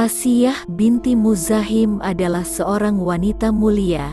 Asiyah binti Muzahim adalah seorang wanita mulia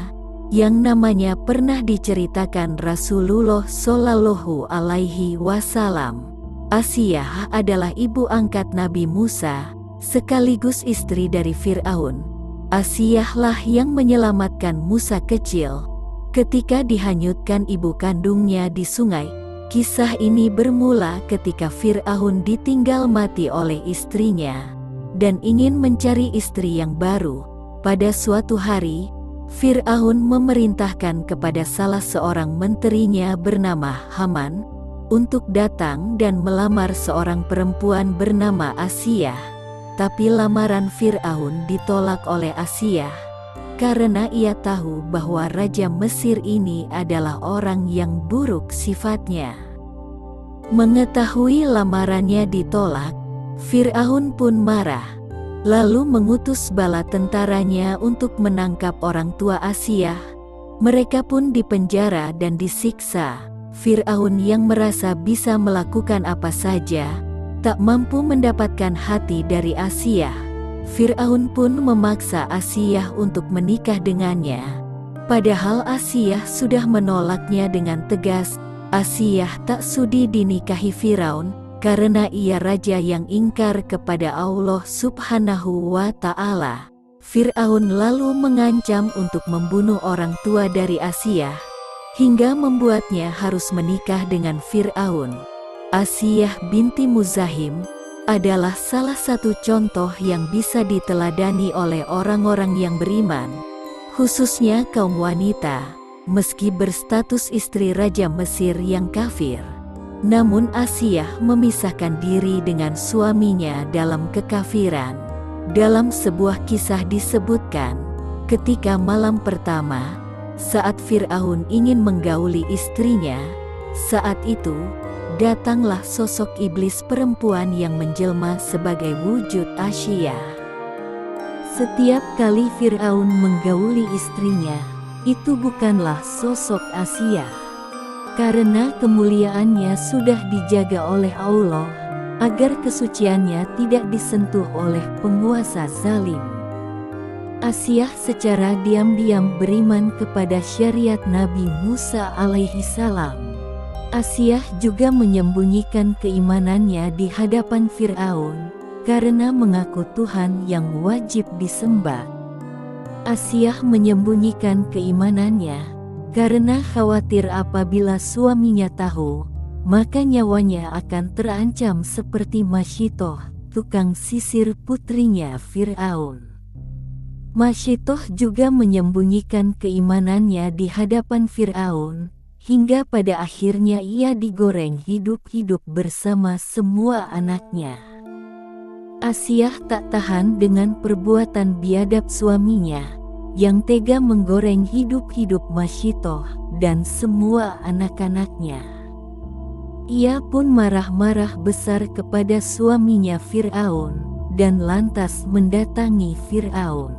yang namanya pernah diceritakan Rasulullah Shallallahu Alaihi Wasallam. Asiyah adalah ibu angkat Nabi Musa, sekaligus istri dari Fir'aun. Asiyahlah yang menyelamatkan Musa kecil ketika dihanyutkan ibu kandungnya di sungai. Kisah ini bermula ketika Fir'aun ditinggal mati oleh istrinya dan ingin mencari istri yang baru. Pada suatu hari, Fir'aun memerintahkan kepada salah seorang menterinya bernama Haman untuk datang dan melamar seorang perempuan bernama Asiyah. Tapi lamaran Fir'aun ditolak oleh Asiyah karena ia tahu bahwa Raja Mesir ini adalah orang yang buruk sifatnya. Mengetahui lamarannya ditolak, Fir'aun pun marah, lalu mengutus bala tentaranya untuk menangkap orang tua Asiyah. Mereka pun dipenjara dan disiksa. Fir'aun yang merasa bisa melakukan apa saja, tak mampu mendapatkan hati dari Asiyah. Fir'aun pun memaksa Asiyah untuk menikah dengannya. Padahal Asiyah sudah menolaknya dengan tegas. Asiyah tak sudi dinikahi Firaun karena ia raja yang ingkar kepada Allah Subhanahu wa Ta'ala. Fir'aun lalu mengancam untuk membunuh orang tua dari Asiyah, hingga membuatnya harus menikah dengan Fir'aun. Asiyah binti Muzahim adalah salah satu contoh yang bisa diteladani oleh orang-orang yang beriman, khususnya kaum wanita. Meski berstatus istri Raja Mesir yang kafir, namun Asiyah memisahkan diri dengan suaminya dalam kekafiran. Dalam sebuah kisah disebutkan, ketika malam pertama, saat Fir'aun ingin menggauli istrinya, saat itu, datanglah sosok iblis perempuan yang menjelma sebagai wujud Asiyah. Setiap kali Fir'aun menggauli istrinya, itu bukanlah sosok Asiyah, karena kemuliaannya sudah dijaga oleh Allah, agar kesuciannya tidak disentuh oleh penguasa zalim. Asiyah secara diam-diam beriman kepada syariat Nabi Musa alaihi salam. Asiyah juga menyembunyikan keimanannya di hadapan Fir'aun, karena mengaku Tuhan yang wajib disembah. Asiyah menyembunyikan keimanannya karena khawatir apabila suaminya tahu, maka nyawanya akan terancam seperti Masyitoh, tukang sisir putrinya Fir'aun. Masyitoh juga menyembunyikan keimanannya di hadapan Fir'aun, hingga pada akhirnya ia digoreng hidup-hidup bersama semua anaknya. Asiyah tak tahan dengan perbuatan biadab suaminya, yang tega menggoreng hidup-hidup Masyitoh dan semua anak-anaknya. Ia pun marah-marah besar kepada suaminya Fir'aun, dan lantas mendatangi Fir'aun.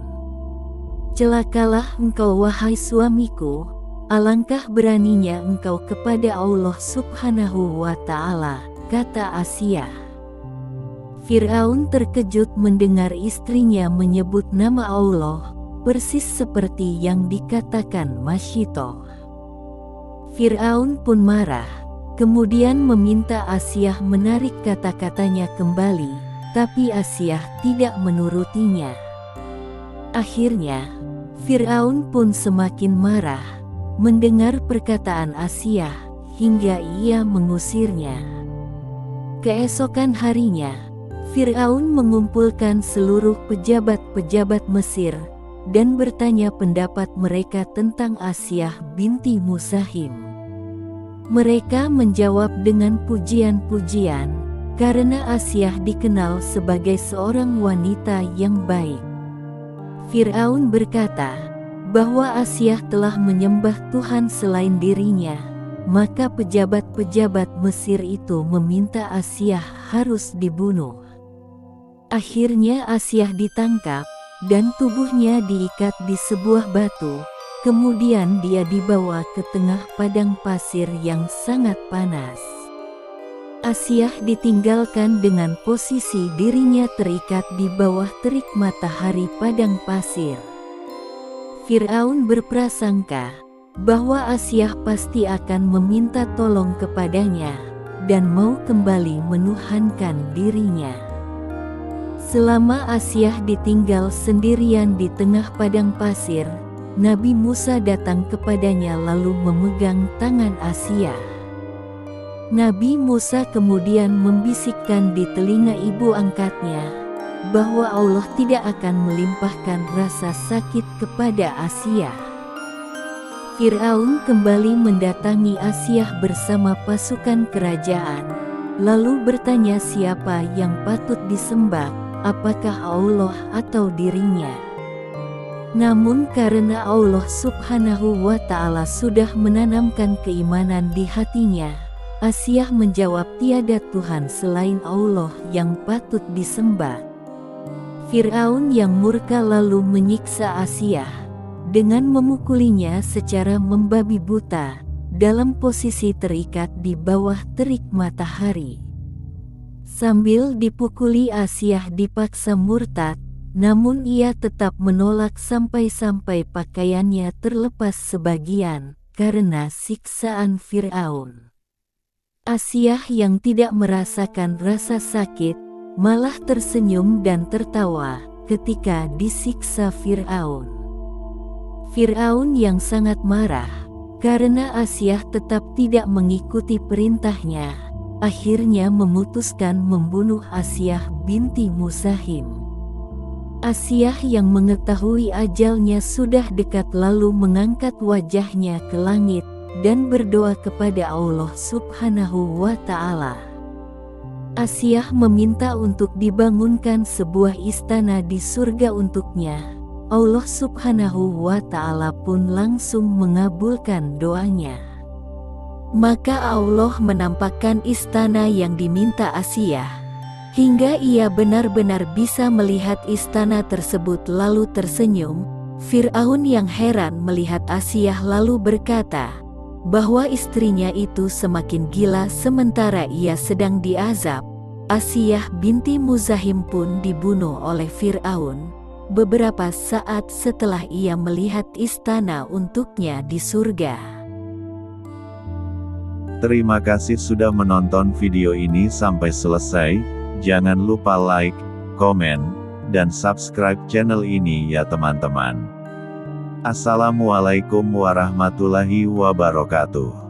"Celakalah engkau wahai suamiku, alangkah beraninya engkau kepada Allah Subhanahu wa Ta'ala," kata Asiyah. Fir'aun terkejut mendengar istrinya menyebut nama Allah, persis seperti yang dikatakan Masyitoh. Fir'aun pun marah, kemudian meminta Asiyah menarik kata-katanya kembali, tapi Asiyah tidak menurutinya. Akhirnya, Fir'aun pun semakin marah mendengar perkataan Asiyah, hingga ia mengusirnya. Keesokan harinya, Fir'aun mengumpulkan seluruh pejabat-pejabat Mesir dan bertanya pendapat mereka tentang Asiyah binti Muzahim. Mereka menjawab dengan pujian-pujian, karena Asiyah dikenal sebagai seorang wanita yang baik. Fir'aun berkata bahwa Asiyah telah menyembah Tuhan selain dirinya, maka pejabat-pejabat Mesir itu meminta Asiyah harus dibunuh. Akhirnya Asiyah ditangkap, dan tubuhnya diikat di sebuah batu, kemudian dia dibawa ke tengah padang pasir yang sangat panas. Asiyah ditinggalkan dengan posisi dirinya terikat di bawah terik matahari padang pasir. Fir'aun berprasangka bahwa Asiyah pasti akan meminta tolong kepadanya dan mau kembali menuhankan dirinya. Selama Asiyah ditinggal sendirian di tengah padang pasir, Nabi Musa datang kepadanya lalu memegang tangan Asiyah. Nabi Musa kemudian membisikkan di telinga ibu angkatnya bahwa Allah tidak akan melimpahkan rasa sakit kepada Asiyah. Fir'aun kembali mendatangi Asiyah bersama pasukan kerajaan, lalu bertanya siapa yang patut disembah, apakah Allah atau dirinya. Namun karena Allah Subhanahu wa Ta'ala sudah menanamkan keimanan di hatinya, Asiyah menjawab tiada Tuhan selain Allah yang patut disembah. Fir'aun yang murka lalu menyiksa Asiyah dengan memukulinya secara membabi buta dalam posisi terikat di bawah terik matahari. Sambil dipukuli, Asiyah dipaksa murtad, namun ia tetap menolak sampai-sampai pakaiannya terlepas sebagian karena siksaan Fir'aun. Asiyah yang tidak merasakan rasa sakit, malah tersenyum dan tertawa ketika disiksa Fir'aun. Fir'aun yang sangat marah karena Asiyah tetap tidak mengikuti perintahnya, akhirnya memutuskan membunuh Asiyah binti Muzahim. Asiyah yang mengetahui ajalnya sudah dekat lalu mengangkat wajahnya ke langit dan berdoa kepada Allah Subhanahu wa Ta'ala. Asiyah meminta untuk dibangunkan sebuah istana di surga untuknya. Allah Subhanahu wa Ta'ala pun langsung mengabulkan doanya. Maka Allah menampakkan istana yang diminta Asiyah, hingga ia benar-benar bisa melihat istana tersebut lalu tersenyum. Fir'aun yang heran melihat Asiyah lalu berkata bahwa istrinya itu semakin gila sementara ia sedang diazab. Asiyah binti Muzahim pun dibunuh oleh Fir'aun beberapa saat setelah ia melihat istana untuknya di surga. Terima kasih sudah menonton video ini sampai selesai. Jangan lupa like, komen, dan subscribe channel ini ya teman-teman. Assalamualaikum warahmatullahi wabarakatuh.